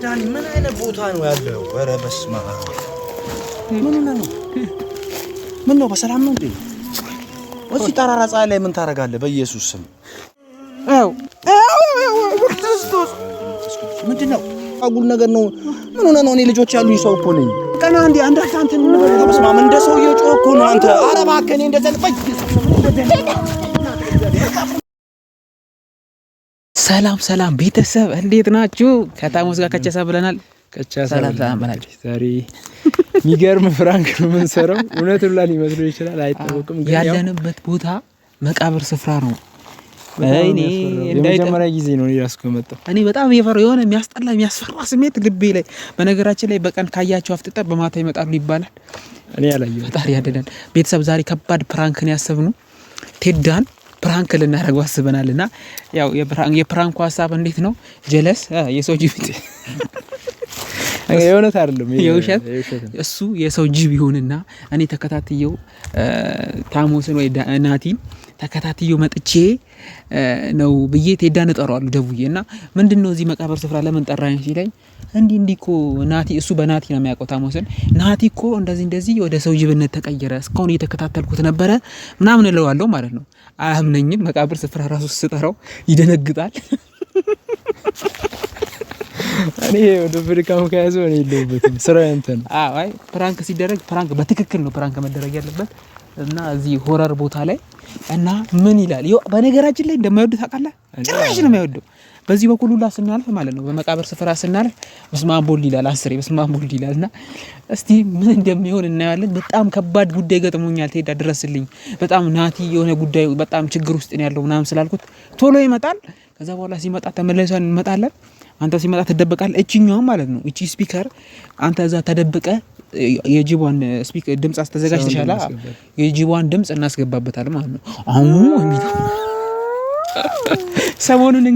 ዳኒ ምን አይነት ቦታ ነው ያለው? ኧረ በስመ አብ ምን ነው? ምን ነው በሰላም ነው እንዴ? እዚህ ጠራራ ፀሐይ ላይ ምን ታረጋለህ? በኢየሱስ ስም ክርስቶስ ምንድነው? አጉል ነገር ነው። ምን ሆነ ነው? እኔ ልጆች ያሉኝ ሰው እኮ ነኝ። ቀና አንዴ አንዳንተ አንተን ነው በስመ አብ እንደ ሰው እየጮህ እኮ ነው አንተ። ኧረ እባክህ እኔ እንደዛ ሰላም ቤተሰብ እንዴት ናችሁ? ከታሙስ ጋር ከቻሳ ብለናል። ሰላም በላችሁ። ዛሬ የሚገርም ፍራንክ ነው የምንሰራው። እውነት ብላ ሊመስለው ይችላል፣ አይታወቅም። ግን ያለንበት ቦታ መቃብር ስፍራ ነው። እኔ ለመጀመሪያ ጊዜ ነው ያስኩ መጣው። እኔ በጣም የፈራው የሆነ የሚያስጠላ የሚያስፈራ ስሜት ልቤ ላይ። በነገራችን ላይ በቀን ካያቸው አፍጥጠር በማታ ይመጣሉ ይባላል። እኔ ያላየው ፈጣሪ ያደዳል። ቤተሰብ ዛሬ ከባድ ፕራንክ ነው ያሰብነው። ቴዳን ፕራንክ ልናደርገው አስበናልና ያው የፕራንኩ ሀሳብ እንዴት ነው? ጀለስ የሰው ጅብ የእውነት አይደለም የውሸት እሱ የሰው ጅብ ይሁንና እኔ ተከታትየው ታሙስን ወይ ናቲን ተከታትየው መጥቼ ነው ብዬ ቴዳን እጠራዋለሁ ደውዬና ምንድነው እዚህ መቃብር ስፍራ ለምን ጠራኝ ሲለኝ እንዲኮ ናቲ እሱ በናቲ ነው የሚያውቀው ታሙስን ናቲ እኮ እንደዚህ ወደ ሰው ጅብነት ተቀየረ እስካሁን እየተከታተልኩት ነበረ ምናምን እለዋለሁ ማለት ነው። አያምነኝም። መቃብር ስፍራ ራሱ ስጠራው ይደነግጣል። እኔ ወደ ፍሪካም ከያዘው እኔ የለሁበትም። ስራው ያንተ ነው። አይ ፕራንክ ሲደረግ ፕራንክ በትክክል ነው ፕራንክ መደረግ ያለበት እና እዚህ ሆረር ቦታ ላይ እና ምን ይላል በነገራችን ላይ እንደማይወድ ታውቃለህ። ጭራሽ ነው የማይወደው። በዚህ በኩል ሁላ ስናልፍ ማለት ነው በመቃብር ስፍራ ስናልፍ በስመ አብ ወልድ ይላል 10 በስመ አብ ወልድ ይላልና እስቲ ምን እንደሚሆን እናያለን። በጣም ከባድ ጉዳይ ገጥሞኛል። ቴዳ ድረስልኝ። በጣም ናቲ የሆነ ጉዳይ በጣም ችግር ውስጥ ነው ያለው ምናምን ስላልኩት ቶሎ ይመጣል። ከዛ በኋላ ሲመጣ ተመለሰን እንመጣለን። አንተ ሲመጣ ተደበቃል። እቺኛው ማለት ነው እቺ ስፒከር አንተ እዛ ተደብቀ የጂቧን ስፒከር ድምጽ አስተዘጋጅተሻላ የጂቧን ድምጽ እናስገባበታለን ማለት ነው። የሚለው ሰሞኑን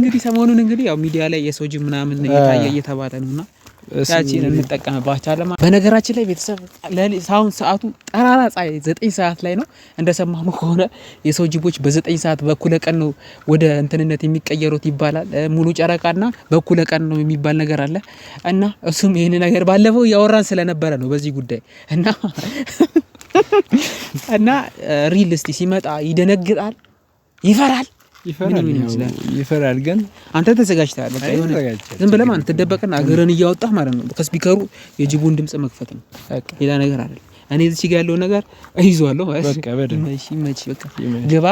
እንግዲህ ያው ሚዲያ ላይ የሰው ጅብ ምናምን እየታየ እየተባለ ነውና ያቺን እንጠቀምባታለን። በነገራችን ላይ ቤተሰብ ለሳውን ሰዓቱ ጠራራ ፀሐይ 9 ሰዓት ላይ ነው። እንደሰማሁ ከሆነ የሰው ጅቦች በ9 ሰዓት በኩለ ቀን ነው ወደ እንትንነት የሚቀየሩት ይባላል። ሙሉ ጨረቃና በኩለ ቀን ነው የሚባል ነገር አለ እና እሱም ይሄን ነገር ባለፈው ያወራን ስለነበረ ነው በዚህ ጉዳይ እና ሪል እስቲ ሲመጣ ይደነግጣል፣ ይፈራል ግን አንተ ተዘጋጅተሃል። በቃ ይሁን ዝም ብለህ ማለት ተደበቀና እግርን እያወጣህ ማለት ነው ከስፒከሩ የጅቡን ድምጽ መክፈት ነው። በቃ ሌላ ነገር አይደለም። እኔ እዚህ ጋር ያለው ነገር አይዟለሁ። በቃ በደንብ መች በቃ ግባ።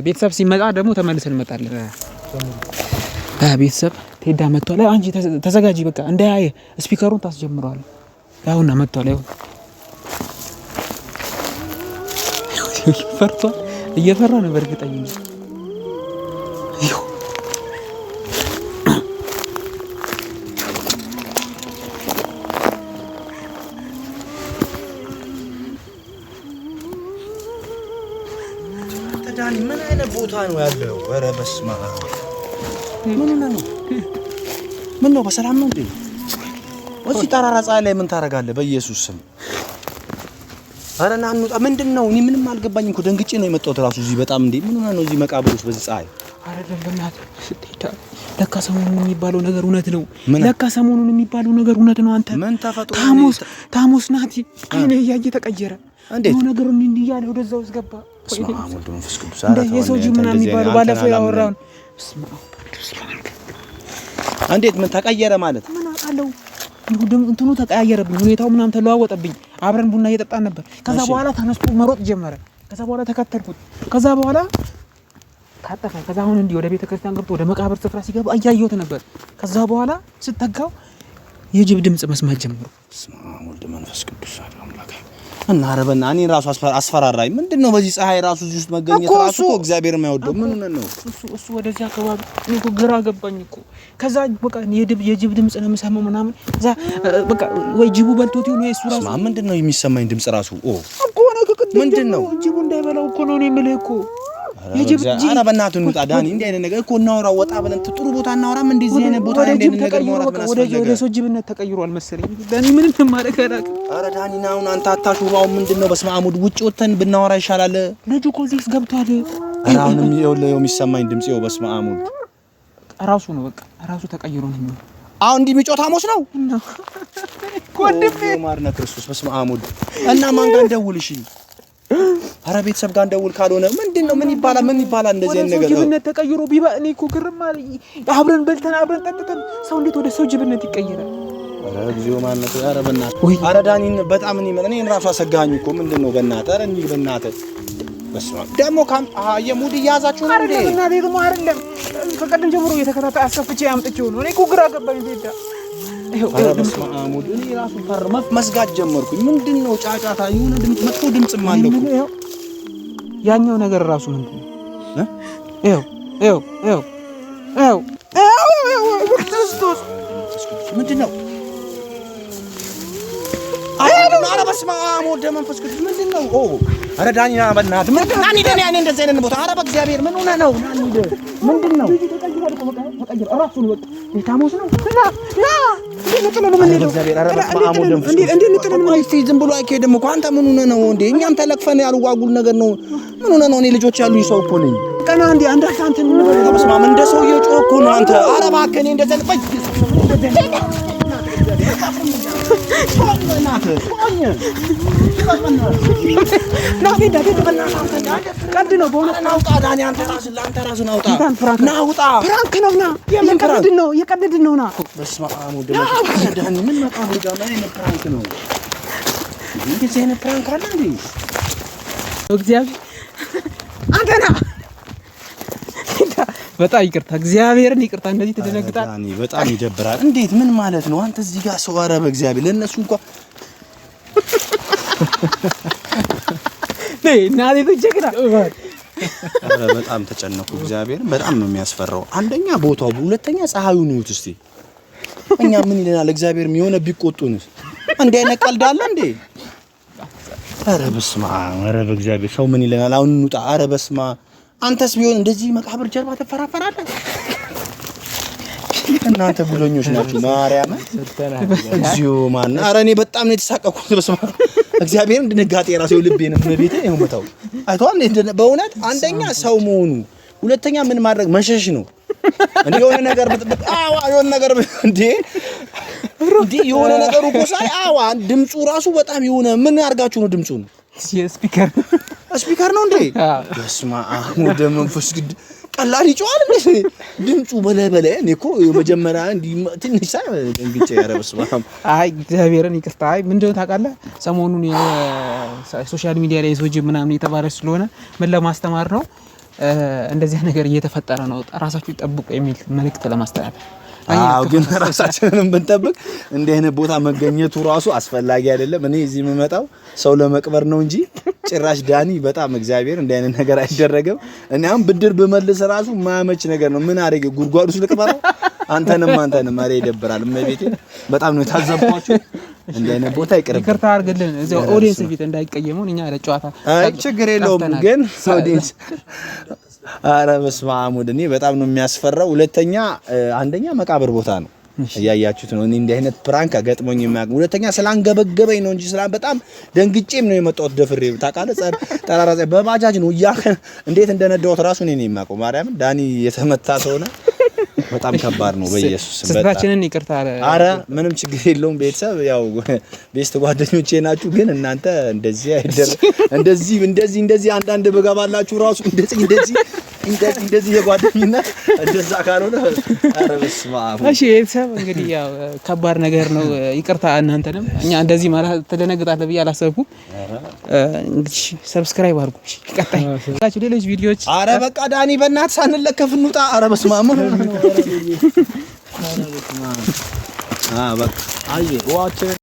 ቤተሰብ ሲመጣ ደግሞ ተመልሰን እንመጣለን። ቤተሰብ ቴዳ መጥቷል። አንቺ ተዘጋጂ በቃ እንዳያየ ስፒከሩን ታስጀምረዋለህ። ያውና መጥቷል። ፈርቷል። እየፈራ ነው በእርግጠኝነት ዳኒ ምን አይነት ቦታ ነው ያለው? ኧረ በስመ አብ ምን ነው በሰላም ነው እንዴ? እዚህ ጠራራ ፀሐይ ላይ ምን ታረጋለህ? በኢየሱስ ስም ኧረ ና እንውጣ። ምንድነው? እኔ ምንም አልገባኝም እኮ ደንግጬ ነው የመጣሁት ራሱ እዚህ በጣም እንዴ ምን ሆነ ነው እዚህ መቃብር ውስጥ በዚህ ፀሐይ? ኧረ በእናትህ ለካ ሰሞኑን የሚባለው ነገር እውነት ነው። አንተ ምን ተፈጥሮ ታሙስ ናቲ አይኔ እያየ ተቀየረ። እንዴት ነገር እንዴ ያለ ወደዛው ውስጥ በስመ አብ ወልድ መንፈስ ቅዱስ የሰው ጅብ ምናምን የሚባለው ባለፈው ያወራውን እንዴት ምን ተቀየረ ማለት ምን አውቃለሁ። እንትኑ ተቀያየረብኝ፣ ሁኔታው ምናምን ተለዋወጠብኝ። አብረን ቡና እየጠጣን ነበር። ከዛ በኋላ ተነስቶ መሮጥ ጀመረ። ከዛ በኋላ ተከተልኩት። ከዛ በኋላ ካጠፋ ከዛ አሁን እንዲህ ወደ ቤተክርስቲያን ገብቶ ወደ መቃብር ስፍራ ሲገባ እያየሁት ነበር። ከዛ በኋላ ስተጋው የጅብ ድምጽ መስማት ጀመሩ። በስመ አብ ወልድ መንፈስ ቅዱስ አምላክ እና አረበና እኔ ራሱ አስፈራራኝ። ምንድነው በዚህ ፀሐይ ራሱ እዚህ ውስጥ መገኘት ራሱ እኮ እግዚአብሔር የማይወደው ምን ነው? እሱ ወደዛ አካባቢ እኔ እኮ ግራ ገባኝ እኮ። ከዛ በቃ የጅብ ድምጽ ነው የምሰማው ምናምን። ከዛ በቃ ወይ ጅቡ በልቶት ይሁን እሱ ራሱ ምንድነው የሚሰማኝ ድምጽ ራሱ እኮ ነው ከቅድም ምንድነው ጅቡ እንዳይበላው እኮ ነው እኔ የምልህ እኮ አረ በእናትህ እንውጣ ዳኒ። እንዲህ አይነት ነገር እኮ እናወራ፣ ወጣ ብለን ጥሩ ቦታ እናወራም። እንደዚህ አይነት ቦታ ላይ እንደዚህ ነገር ማውራት ምን አስፈለገ? ወደ ሰው ጅብነት ተቀይሯል መሰለኝ ዳኒ። ምንም ማድረግ አላውቅም። አረ ዳኒ ና አሁን አንተ አታሹራው። ምንድነው በስመ አብ ውጭ ወጥተን ብናወራ ይሻላል። ልጁ እኮ እዚህ ገብቷል። አረ አሁንም ይኸውልህ የሚሰማኝ ድምጽ ይኸው በስመ አብ ራሱ ነው። በቃ ራሱ ተቀይሮ ነው። አሁን እንዲህ የሚጮህ ሐሙስ ነው ወንድሜ ማርነ ክርስቶስ በስመ አብ ወልድ እና ማን ጋር እንደውል? እሺ ኧረ ቤተሰብ ጋር እንደውል። ካልሆነ ምንድነው? ምን ይባላል እንደዚህ አይነት ነገር? ጅብነት ተቀይሮ ቢባ እኔ እኮ ግርም አለኝ። አብረን በልተን አብረን ጠጥተን ሰው እንዴት ወደ ሰው ጅብነት ይቀየራል? ኧረ እግዚኦ ማነው? ኧረ በእናትህ ኧረ ዳኒን በጣም እኔን ራሱ አሰጋኝ እኮ ምንድነው? በእናትህ ኧረ እንሂድ በእናትህ። በስመ አብ ደግሞ የሙድ እያያዛችሁ ነው እንዴ? በእናትህ ደግሞ አይደለም ከቀደም ጀምሮ እየተከታታይ አስከፍቼ አምጥቼው ነው። እኔ እኮ ግራ ገባኝ። ዜዳ ኧረ በስመ አብ ወልድ እኔ ራሱ መስጋት ጀመርኩኝ። ምንድነው ጫጫታ? የሆነ ድምፅ መጥፎ ድምፅም አለ እኮ። ያኛው ነገር ራሱ ምንድነው? ክርስቶስ ምንድነው? ኧረ በስመ አብ ወልድ መንፈስ ቅዱስ ምንድነው? ኧረ ዳኒ ና በእናትህ ና እንሂድ። እኔ እንደዚህ አይነት ቦታ ኧረ በእግዚአብሔር ምን ሆነህ ነው? ና እንሂድ። ምንድነው? ዝም ብሎ አይኬድም እኮ አንተ ምን ሆነህ ነው እንዴ? እኛም ተለክፈን ያልዋጉል ነገር ነው። ምን ሆነህ ነው? እኔ ልጆች ያሉኝ ሰው እኮ ነኝ። ቀና እንዴ አንተ አንተን በስመ አብ እንደ ሰው እየጮህ እኮ ነው አንተ። ኧረ እባክህ እኔ እንደዚህ በጣም ይቅርታ፣ እግዚአብሔርን ይቅርታ። እንደዚህ ተደነግጣል። በጣም ይደብራል። እንዴት ምን ማለት ነው? አንተ እዚህ ጋር ሰው ኧረ በእግዚአብሔር ለነሱ እንኳን ናሌ ተጀግራ ኧረ በጣም ተጨነቁ። እግዚአብሔርን በጣም ነው የሚያስፈራው። አንደኛ ቦታው፣ ሁለተኛ ፀሐዩን ይሁት እስቲ እኛ ምን ይለናል? እግዚአብሔር የሆነ ቢቆጡንስ እንዴ አይነት ቀልድ አለ እንዴ? ኧረ በስመ አብ ኧረ በእግዚአብሔር ሰው ምን ይለናል? አሁን እንውጣ። ኧረ በስመ አብ አንተስ ቢሆን እንደዚህ መቃብር ጀርባ ተፈራፈራለህ? እናንተ ጉለኞች ናችሁ። ማርያም እግዚኦ ማን ኧረ እኔ በጣም ነው የተሳቀቅኩት። በስመ አብ እግዚአብሔርን ድንጋጤ ራሴው ልቤን በቤቴ ነው መታው። አይቷል በእውነት አንደኛ ሰው መሆኑ፣ ሁለተኛ ምን ማድረግ መሸሽ ነው እንዴ? የሆነ ነገር የሆነ ነገር እንዴ የሆነ ነገር እኮ ሳይ ድምፁ ራሱ በጣም የሆነ ምን አድርጋችሁ ነው ድምፁ ነው? ስፒከር ነው እንዴ? በስመ አብ ወደ መንፈስ ቅዱስ ቀላል ይጮሃል እንዴ ድምፁ በለበለ። እኔ እኮ መጀመሪያ እንዲ ትንሽ ሳይ እንግጭ ያረበስ ባም አይ እግዚአብሔርን ይቅርታ። አይ ምንድነው ታውቃለህ፣ ሰሞኑን የሶሻል ሚዲያ ላይ ሶጂ ምናምን የተባለ ስለሆነ ምን ለማስተማር ነው እንደዚህ ነገር እየተፈጠረ ነው፣ ራሳችሁ ጠብቁ የሚል መልእክት ለማስተላለፍ። ግን ራሳችንን ብንጠብቅ እንዲህ አይነት ቦታ መገኘቱ ራሱ አስፈላጊ አይደለም። እኔ እዚህ የምመጣው ሰው ለመቅበር ነው እንጂ ጭራሽ ዳኒ በጣም እግዚአብሔር እንዲህ አይነት ነገር አይደረግም። እኔ አሁን ብድር ብመልስ ራሱ ማያመች ነገር ነው። ምን አደረገ? ጉድጓድ ውስጥ ልቅበረው? አንተንም ኧረ ይደብራል። እመቤቴ በጣም ነው የታዘብኳችሁ። እንዲህ አይነት ቦታ ይቅርታ አድርግልን። እዚያው ኦዲየንስ ፊት እንዳይቀየሙን እኛ ለጨዋታ ችግር የለውም። ግን ኦዲየንስ ኧረ በስመ አብ እኔ በጣም ነው የሚያስፈራው። ሁለተኛ አንደኛ መቃብር ቦታ ነው እያያችሁት ነው። እኔ እንዲህ አይነት ፕራንክ አገጥሞኝ የማያውቅ። ሁለተኛ ስላንገበገበኝ ነው እንጂ በጣም ደንግጬም ነው የመጣሁት። ደፍሬ ታውቃለህ፣ ጠራራ በባጃጅ ነው እንዴት እንደነዳሁት ራሱ እኔ ነኝ የማውቀው። ማርያም ዳኒ የተመታ ሰው ነው። በጣም ከባድ ነው። በኢየሱስ ስህተታችንን ይቅርታ። ኧረ ምንም ችግር የለውም። ቤተሰብ ያው ቤስት ጓደኞቼ ናችሁ። ግን እናንተ እንደዚህ አይደለም። እንደዚህ አንዳንድ በገባላችሁ ራሱ እንደዚህ የጓደኝነት እንደዛ ካልሆነ ኧረ በስመ አብ። እሺ ቤተሰብ እንግዲህ ያው ከባድ ነገር ነው። ይቅርታ እናንተንም። እኛ እንደዚህ ማለት ተደነግጣለህ ብዬ አላሰብኩም። እንግዲህ ሰብስክራይብ አድርጉ። ቀጣይ ሌሎች ቪዲዮዎች ኧረ በቃ ዳኒ በእናትህ ሳንለከፍ እንውጣ። ኧረ በስመ አብ በቃ አይ ዋች